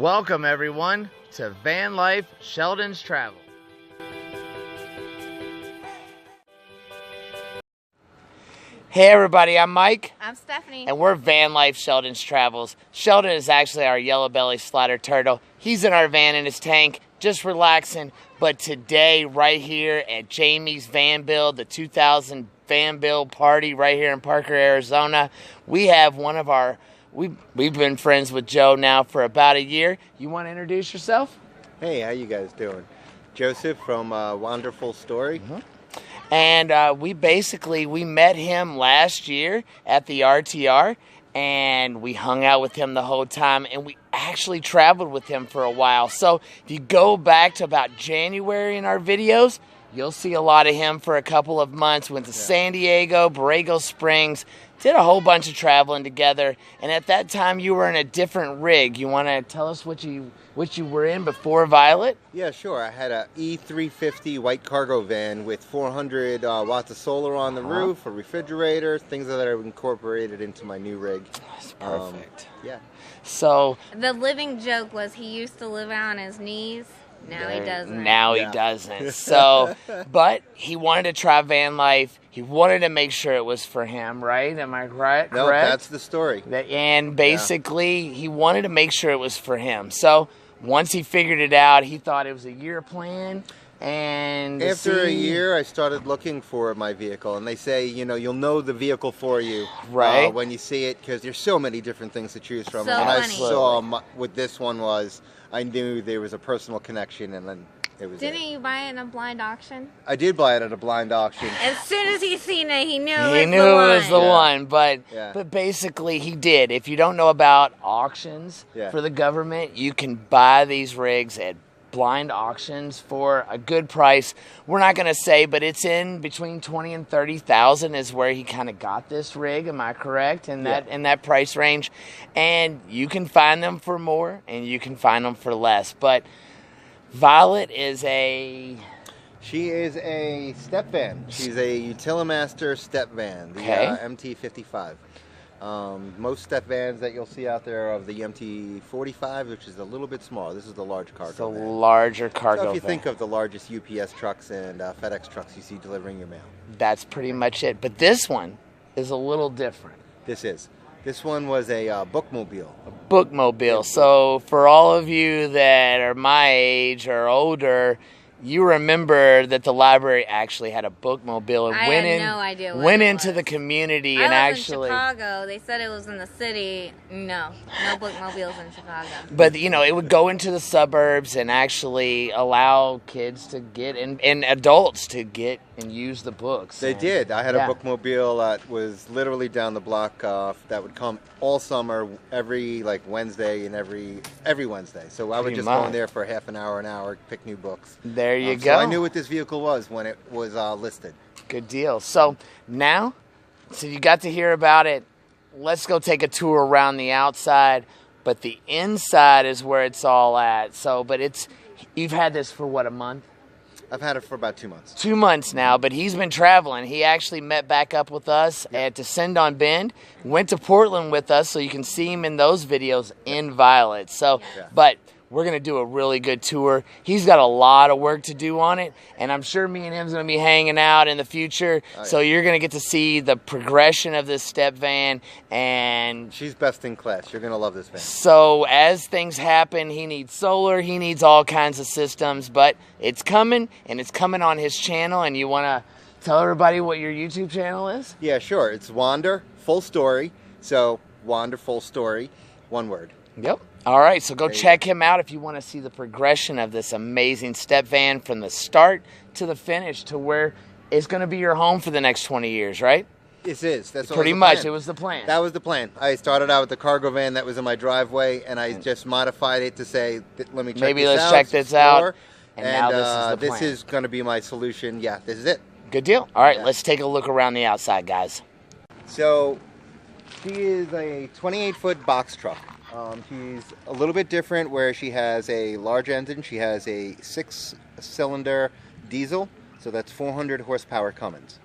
Welcome everyone to Van Life Sheldon's Travel. Hey everybody, I'm Mike. I'm Stephanie. And we're Van Life Sheldon's Travels. Sheldon is actually our yellow belly slider turtle. He's in our van in his tank, just relaxing. But today, right here at Jamie's Van Build, the 2000 Van Build party right here in Parker, Arizona, we have one of our... We've been friends with Joe now for about a year. You want to introduce yourself? Hey, how you guys doing? Joseph from WanderFullStory. And we met him last year at the RTR, and we hung out with him the whole time, and we actually traveled with him for a while. So if you go back to about January in our videos, you'll see a lot of him for a couple of months. Went to San Diego, Borrego Springs, did a whole bunch of traveling together. And at that time, you were in a different rig. You want to tell us what you were in before Violet? Yeah, sure. I had a E350 white cargo van with 400 watts of solar on the roof, a refrigerator, things that I've incorporated into my new rig. That's perfect. Yeah. So the living joke was he used to live on his knees. Now he doesn't. Now he doesn't. So, but he wanted to try van life. He wanted to make sure it was for him, right? Am I correct? No, that's the story. And basically, he wanted to make sure it was for him. So, once he figured it out, he thought it was a year plan. And after a year, I started looking for my vehicle. And they say, you know, you'll know the vehicle for you when you see it, because there's so many different things to choose from. So and I funny. saw what this one was. I knew there was a personal connection, and then it was. Didn't you buy it in a blind auction? I did buy it at a blind auction. As soon as he seen it, he knew it was the one. But basically, he did. If you don't know about auctions for the government, you can buy these rigs at blind auctions for a good price. We're not going to say, but it's in between 20 and 30,000 is where he kind of got this rig. Am I correct? In that price range, and you can find them for more, and you can find them for less. But Violet is She is a step van. She's a Utilimaster step van, the MT55. Most step vans that you'll see out there are of the MT45, which is a little bit smaller. This is the large cargo van. Larger cargo So if you van. think of the largest UPS trucks and FedEx trucks you see delivering your mail. That's pretty much it. But this one is a little different. This one was a bookmobile. A bookmobile. So for all of you that are my age or older, you remember that the library actually had a bookmobile and went into the community and actually. In Chicago. They said it was in the city. No bookmobiles in Chicago. But you know, it would go into the suburbs and actually allow kids to get and adults to get and use the books. They did. I had a bookmobile that was literally down the block that would come all summer, every Wednesday and every Wednesday. So I would just go in there for half an hour, pick new books. There you go. So I knew what this vehicle was when it was listed. Good deal. So now, you got to hear about it. Let's go take a tour around the outside. But the inside is where it's all at. So, but you've had this for what, a month? I've had it for about 2 months. 2 months now, but he's been traveling. He actually met back up with us at Descend on Bend, went to Portland with us, so you can see him in those videos in Violet. So, but we're going to do a really good tour. He's got a lot of work to do on it, and I'm sure me and him's going to be hanging out in the future. So you're going to get to see the progression of this step van. And she's best in class. You're going to love this van. So as things happen, he needs solar, he needs all kinds of systems, but it's coming, and it's coming on his channel. And you want to tell everybody what your YouTube channel is? Yeah, sure. It's WanderFullStory. So WanderFullStory, one word. Yep. All right, so go check him out if you want to see the progression of this amazing step van from the start to the finish to where it's going to be your home for the next 20 years, right? This is. That's pretty much. It was the plan. That was the plan. I started out with the cargo van that was in my driveway, and I just modified it to say, let me check Maybe this out. let's check this out. And now this is the plan. This is going to be my solution. Yeah, this is it. Good deal. All right, let's take a look around the outside, guys. So, she is a 28-foot box truck. She's a little bit different where she has a large engine. She has a 6-cylinder diesel, so that's 400 horsepower Cummins.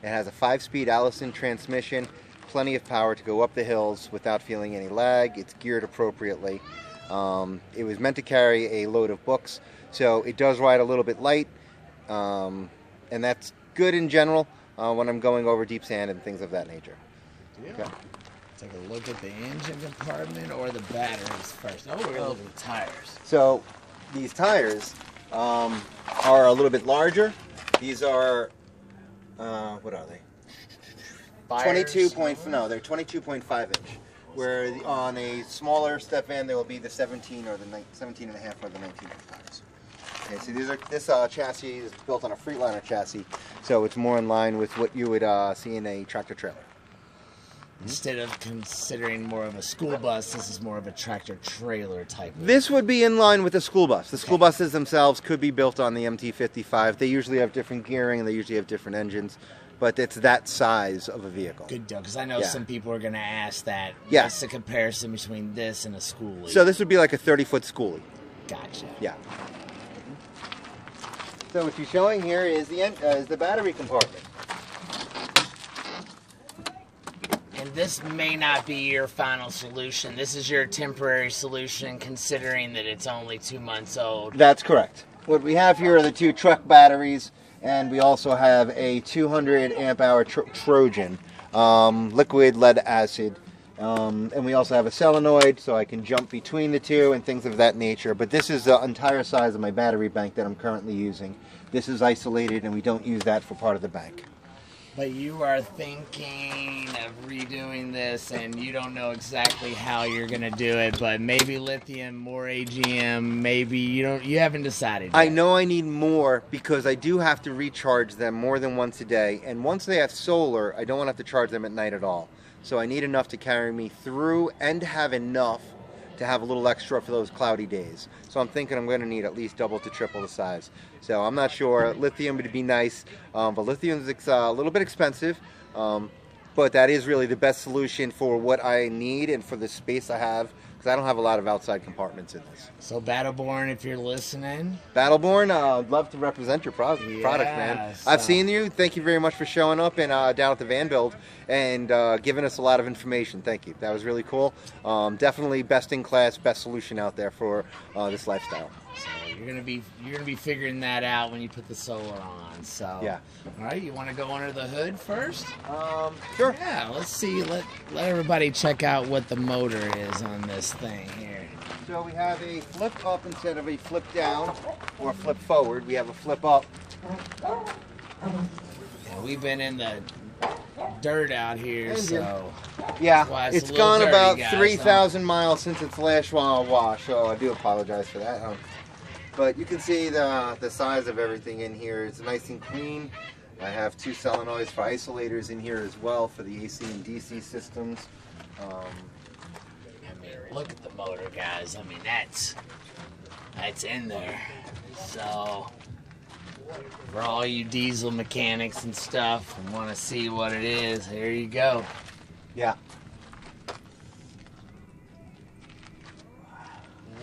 It has a 5-speed Allison transmission, plenty of power to go up the hills without feeling any lag. It's geared appropriately. It was meant to carry a load of books, so it does ride a little bit light, and that's good in general when I'm going over deep sand and things of that nature. Yeah. Okay. Take a look at the engine compartment or the batteries first. Oh, we're going to look at the tires. So these tires are a little bit larger. These are, what are they? 22.5 inch. Where on a smaller step van there will be the 17 or the 17 and a half or the 19 inch tires. Okay, so this chassis is built on a Freightliner chassis, so it's more in line with what you would see in a tractor trailer. Instead of considering more of a school bus, this is more of a tractor trailer type. This would be in line with the school bus. The school buses themselves could be built on the MT-55. They usually have different gearing and they usually have different engines, but it's that size of a vehicle. Good deal, because I know some people are going to ask that. Yeah. What's the comparison between this and a schoolie? So this would be like a 30-foot schoolie. Gotcha. Yeah. So what you're showing here is the battery compartment. And this may not be your final solution. This is your temporary solution, considering that it's only 2 months old. That's correct. What we have here are the two truck batteries, and we also have a 200 amp hour Trojan, liquid lead acid. And we also have a solenoid, so I can jump between the two and things of that nature. But this is the entire size of my battery bank that I'm currently using. This is isolated, and we don't use that for part of the bank. But you are thinking of redoing this, and you don't know exactly how you're going to do it, but maybe lithium, more AGM, maybe you haven't decided yet. I know I need more because I do have to recharge them more than once a day. And once they have solar, I don't want to have to charge them at night at all. So I need enough to carry me through and have enough to have a little extra for those cloudy days. So I'm thinking I'm going to need at least double to triple the size. So I'm not sure. Lithium would be nice, but lithium is a little bit expensive. But that is really the best solution for what I need and for the space I have, because I don't have a lot of outside compartments in this. So Battleborn, if you're listening. Battleborn, I'd love to represent your product, man. So. I've seen you. Thank you very much for showing up and down at the van build and giving us a lot of information. Thank you. That was really cool. Definitely best in class, best solution out there for this lifestyle. So you're gonna be figuring that out when you put the solar on. So yeah. All right, you want to go under the hood first? Sure. Yeah. Let's see. Let everybody check out what the motor is on this thing here. So we have a flip up instead of a flip down or flip forward. We have a flip up. Yeah, we've been in the dirt out here, so yeah, it's gone dirty, about guys, 3,000 miles since its last wash, so I do apologize for that. But you can see the size of everything in here. It's nice and clean. I have two solenoids for isolators in here as well for the AC and DC systems. I mean, look at the motor, guys. I mean, that's in there. So for all you diesel mechanics and stuff and want to see what it is, here you go. Yeah.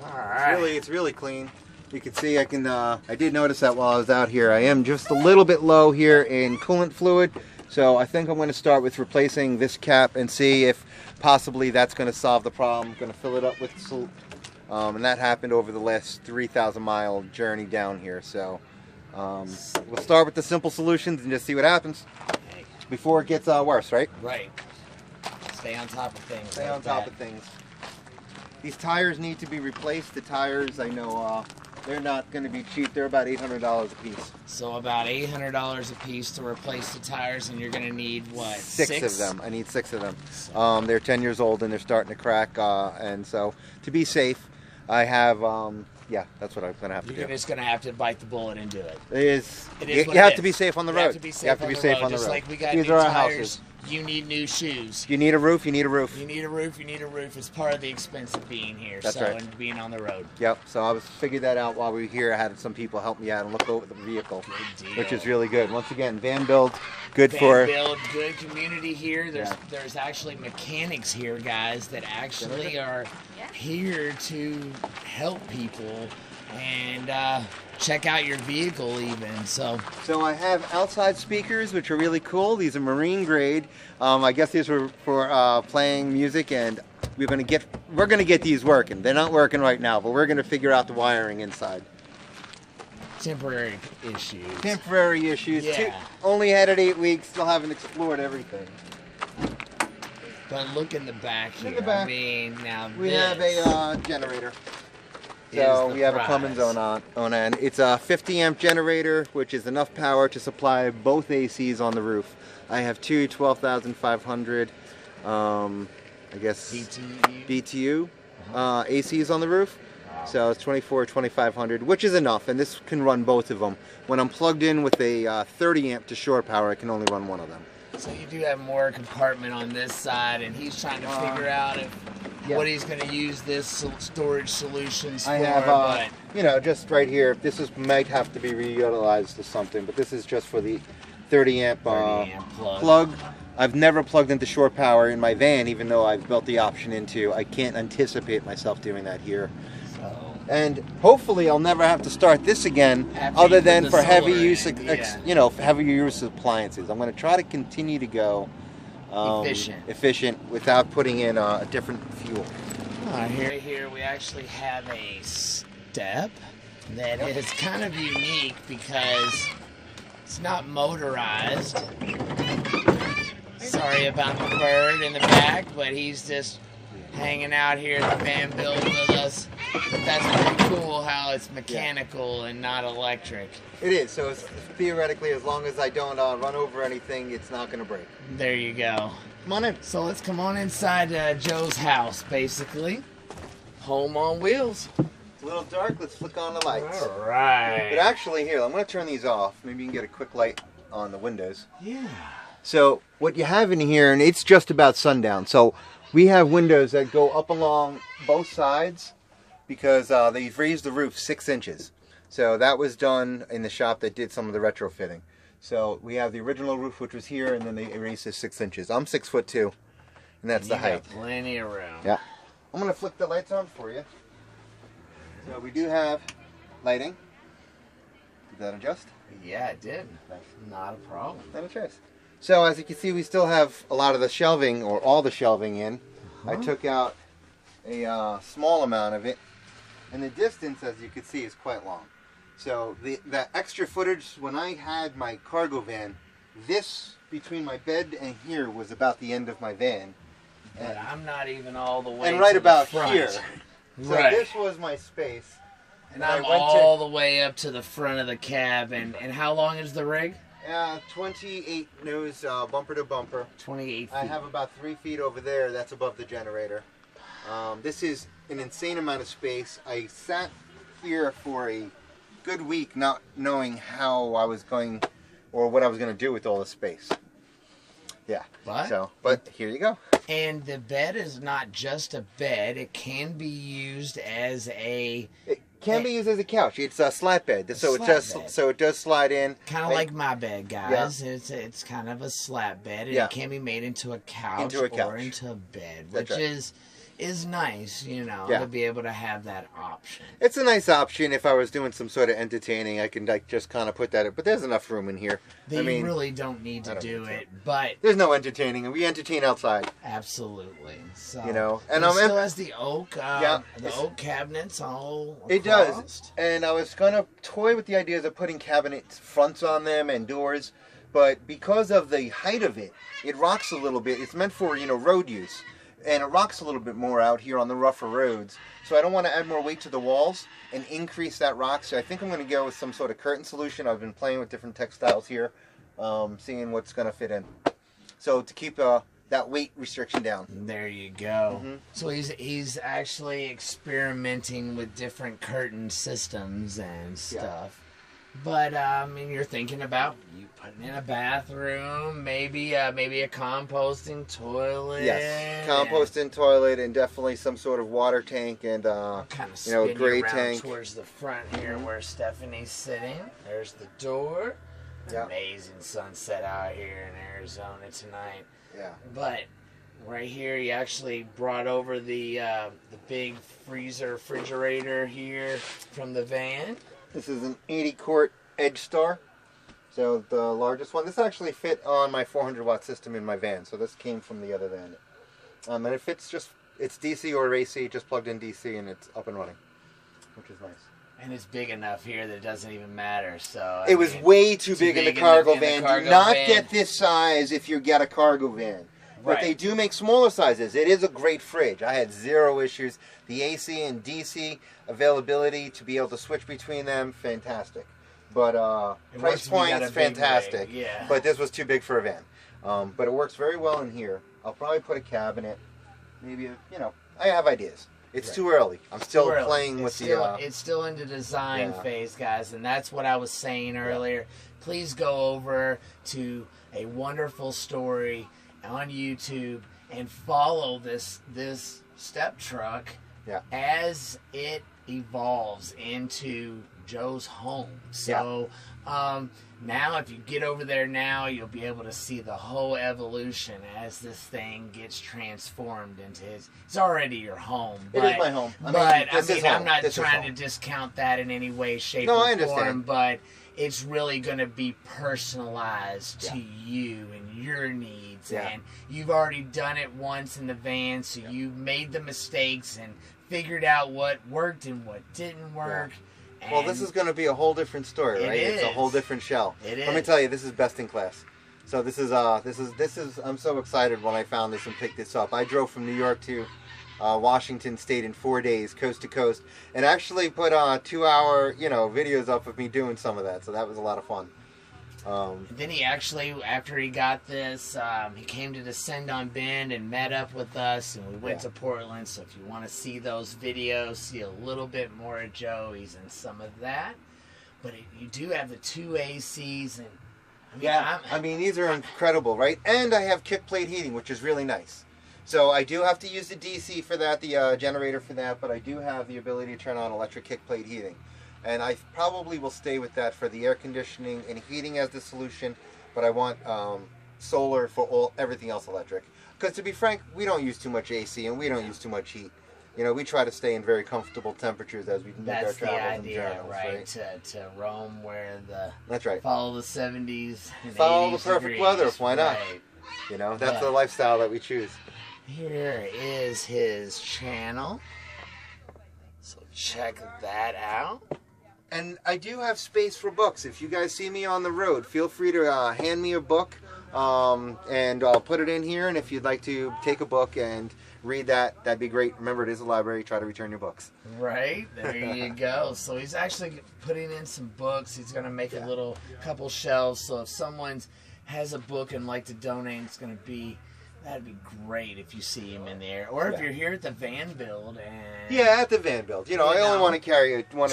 All right. It's really clean. You can see I did notice that while I was out here. I am just a little bit low here in coolant fluid, so I think I'm going to start with replacing this cap and see if possibly that's going to solve the problem. I'm going to fill it up with salt, and that happened over the last 3,000 mile journey down here. So we'll start with the simple solutions and just see what happens before it gets worse, right? Right. Stay on top of things. Stay on top of things. These tires need to be replaced. The tires, I know, they're not going to be cheap. They're about $800 a piece. So about $800 a piece to replace the tires, and you're going to need what? Six of them. I need 6 of them. They're 10 years old and they're starting to crack. And so to be safe, I have, yeah, that's what I'm going to have to do. You're just going to have to bite the bullet and do it. You have to be safe on the road. You have to be safe on the road. Just like we got These new are our tires. houses. You need new shoes. You need a roof. You need a roof. You need a roof. You need a roof. It's part of the expense of being here. That's right. And being on the road. Yep. So I figured that out while we were here. I had some people help me out and look over the vehicle, which is really good. Once again, van build, good community here. There's actually mechanics here, guys, that actually are here to help people and check out your vehicle even. So I have outside speakers, which are really cool. These are marine grade. I guess these were for playing music and we're gonna get these working. They're not working right now, but we're gonna figure out the wiring inside. Temporary issues. Temporary issues. Yeah. Only had it 8 weeks. Still haven't explored everything. But look in the back here. In the back, I mean, now we this have a generator. So we have a Cummins on end. It's a 50 amp generator, which is enough power to supply both ACs on the roof. I have two 12,500, I guess BTU ACs on the roof. So it's 2,500, which is enough, and this can run both of them. When I'm plugged in with a 30 amp to shore power, I can only run one of them. So you do have more compartment on this side, and he's trying to figure out what he's going to use this storage solutions for. I have, you know, just right here. This might have to be reutilized to something, but this is just for the 30 amp plug. I've never plugged into shore power in my van, even though I've built the option into. I can't anticipate myself doing that here. And hopefully I'll never have to start this again, other than for heavy use, you know, heavy use of appliances. I'm going to try to continue to go efficient without putting in a different fuel. Here we actually have a step that is kind of unique because it's not motorized. Sorry about the bird in the back, but he's just hanging out here at the van build with us. But that's pretty cool how it's mechanical and not electric. It is, so it's, theoretically, as long as I don't run over anything, it's not going to break. There you go. Come on in. So let's come on inside Joe's house, basically. Home on wheels. It's a little dark, let's flick on the lights. All right. But actually, here, I'm going to turn these off. Maybe you can get a quick light on the windows. Yeah. So what you have in here, and it's just about sundown, so we have windows that go up along both sides because they've raised the roof 6 inches. So that was done in the shop that did some of the retrofitting. So we have the original roof, which was here, and then they raised it 6 inches. I'm 6'2", and that's the height. Got plenty of room. Yeah. I'm going to flick the lights on for you. So we do have lighting. Did that adjust? Yeah, it did. Not a problem. Not a choice. So as you can see, we still have a lot of the shelving, or all the shelving in. I took out a small amount of it, and the distance, as you can see, is quite long. So the extra footage, when I had my cargo van, this between my bed and here was about the end of my van. But I'm not even all the way and right to about the front. here. So right. this was my space. And I'm all the way up to the front of the cab. And how long is the rig? 28 nose, bumper to bumper. 28 feet. I have about 3 feet over there. That's above the generator. This is an insane amount of space. I sat here for a good week not knowing how I was going or what I was going to do with all the space. Yeah. But here you go. And the bed is not just a bed. It can be used as a... It can be used as a couch. It's a slat bed, so it does slide in. Kind of like my bed, guys. Yeah. It's kind of a slat bed, and it can be made into a couch, or into a bed, which is nice, you know, to be able to have that option. It's a nice option. If I was doing some sort of entertaining, I can like just kind of put that in. But there's enough room in here. They really don't need to do it, but there's no entertaining, and we entertain outside. Absolutely. So you know, and it still has the oak, oak cabinets all across. It does. And I was gonna toy with the ideas of putting cabinet fronts on them and doors, but because of the height of it, it rocks a little bit. It's meant for, you know, road use. And it rocks a little bit more out here on the rougher roads. So I don't want to add more weight to the walls and increase that rock. So I think I'm going to go with some sort of curtain solution. I've been playing with different textiles here, seeing what's going to fit in. So to keep that weight restriction down. There you go. So he's actually experimenting with different curtain systems and stuff. But I mean, you're thinking about you putting in a bathroom, maybe a composting toilet. Yes, composting toilet, and definitely some sort of water tank and kind of you know, gray tank towards the front here where Stephanie's sitting. There's the door. Amazing sunset out here in Arizona tonight. Yeah. But right here, he actually brought over the big refrigerator here from the van. This is an 80-quart Edge Star, so the largest one. This actually fit on my 400-watt system in my van, so this came from the other van. And it fits just It's DC or AC, just plugged in DC and it's up and running, which is nice. And it's big enough here that it doesn't even matter. So It was way too big in the cargo van. Do not get this size if you get a cargo van. But they do make smaller sizes. It is a great fridge. I had zero issues. The AC and DC availability to be able to switch between them, fantastic. But price point is fantastic. Yeah. But this was too big for a van. But it works very well in here. I'll probably put a cabinet. Maybe, I have ideas. It's too early. I'm still playing with the... It's still in the design phase, guys, and that's what I was saying earlier. Please go over to A Wonderful Story on YouTube and follow this step truck as it evolves into Joe's home. So now if you get over there now, you'll be able to see the whole evolution as this thing gets transformed into his... It's already your home. It is my home. I'm not trying to discount that in any way, shape, or form, but it's really going to be personalized to you and your needs. And you've already done it once in the van, so you made the mistakes and figured out what worked and what didn't work. Well, this is going to be a whole different story, right? It's a whole different shell. Let me tell you, this is best in class. So this is I'm so excited when I found this and picked this up. I drove from New York to Washington State in 4 days, coast to coast, and actually put 2-hour, videos up of me doing some of that. So that was a lot of fun. Then he actually, after he got this, he came to Descend on Bend and met up with us, and we went to Portland. So if you want to see those videos, see a little bit more of Joe, he's in some of that. But you do have the 2 ACs, and these are incredible, right? And I have kick plate heating, which is really nice. So I do have to use the DC for that, the generator for that, but I do have the ability to turn on electric kick plate heating. And I probably will stay with that for the air conditioning and heating as the solution, but I want solar for everything else electric. Because to be frank, we don't use too much AC and we don't use too much heat. We try to stay in very comfortable temperatures as we make our travels and journeys, right? To roam where follow the 70s and follow 80s the perfect degrees. weather, why not? That's the lifestyle that we choose. Here is his channel, so check that out. And I do have space for books. If you guys see me on the road, feel free to hand me a book, and I'll put it in here. And if you'd like to take a book and read that, that'd be great. Remember, it is a library. Try to return your books. Right, there you go. So he's actually putting in some books. He's going to make a couple shelves. So if someone has a book and like to donate, it's going to be... That'd be great if you see him in there. Or if you're here at the van build. At the van build. I only want to carry 2 or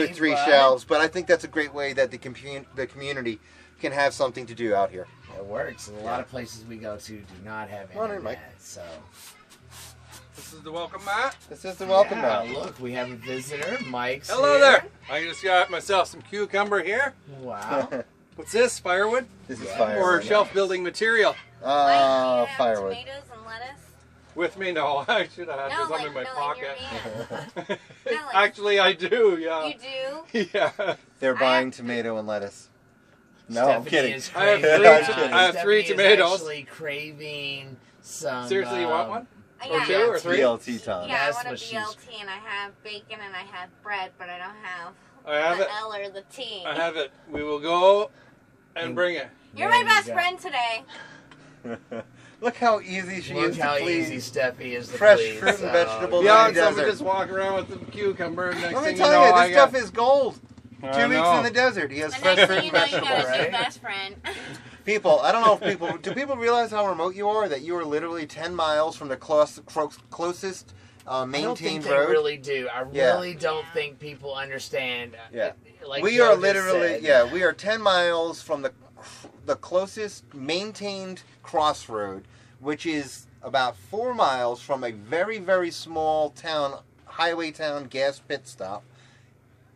3 shelves, but I think that's a great way that the community can have something to do out here. It works. A lot of places we go to do not have internet, so... This is the welcome mat. This is the welcome mat. Look, we have a visitor. Mike's Hello here. there. I just got myself some cucumber here. Wow. What's this? Firewood? This is firewood. Or shelf building material? Firewood. Tomatoes and lettuce? With me? No, I should have had some in my pocket. Like Actually, I do, yeah. You do? Yeah. They're buying tomato and lettuce. No, Stephanie I'm kidding. Is I have 3 tomatoes. Is actually craving some... Seriously, you want one? Yeah. Or 2 or 3? BLT time. Yeah, That's I want a what she's- BLT, and I have bacon, and I have bread, but I don't have it. the L or the T. I have it. We will go and bring it. You're my best friend today. Look how easy she is to please. Look how easy Steffi is to Fresh please. fruit and vegetables. Yeah, in the someone desert. just walking around with the cucumber, and next Let me thing tell you know, you, I this got... stuff is gold. 2 weeks in the desert. He has And fresh next fruit thing and you know, you vegetables. got a new right? best friend. People, I don't know if do people realize how remote you are? That you are literally 10 miles from the closest maintained I don't think road. they really do. I really don't think people understand. Like We Joe are just literally, said. we are 10 miles from the closest maintained crossroad, which is about 4 miles from a very, very small town, highway town gas pit stop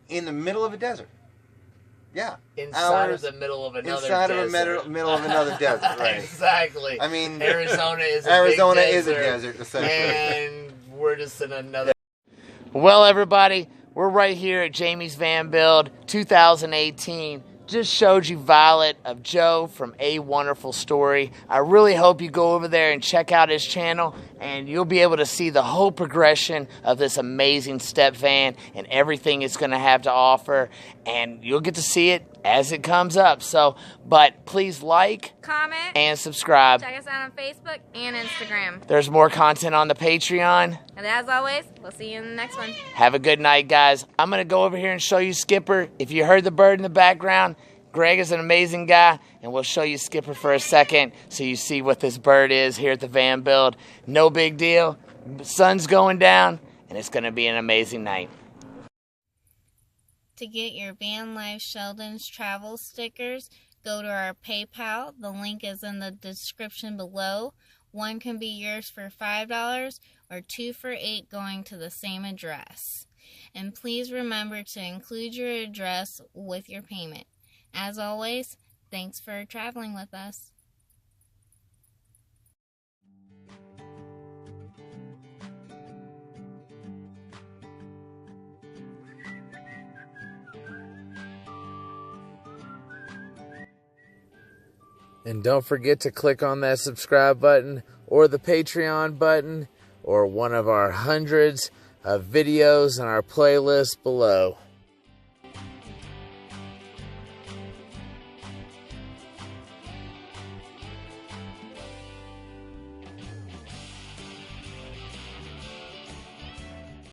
in the middle of a desert. Yeah. Inside of the middle of another Inside desert. of a middle of another desert, right. Exactly. I mean, Arizona is a desert, essentially. And we're just in another... Well, everybody, we're right here at Jamie's Van Build 2018. Just showed you Violet of Joe from A Wonderful Story. I really hope you go over there and check out his channel and you'll be able to see the whole progression of this amazing step van and everything it's going to have to offer, and you'll get to see it as it comes up. So, but please like, comment, and subscribe. check us out on Facebook and Instagram. There's more content on the Patreon. And as always, we'll see you in the next one. Have a good night, guys. I'm going to go over here and show you Skipper. If you heard the bird in the background, Greg is an amazing guy, and we'll show you Skipper for a second so you see what this bird is here at the van build. No big deal. Sun's going down, and it's going to be an amazing night. To get your Van Life Sheldon's travel stickers, go to our PayPal. The link is in the description below. One can be yours for $5 or 2 for $8 going to the same address. And please remember to include your address with your payment. As always, thanks for traveling with us. And don't forget to click on that subscribe button or the Patreon button or one of our hundreds of videos in our playlist below.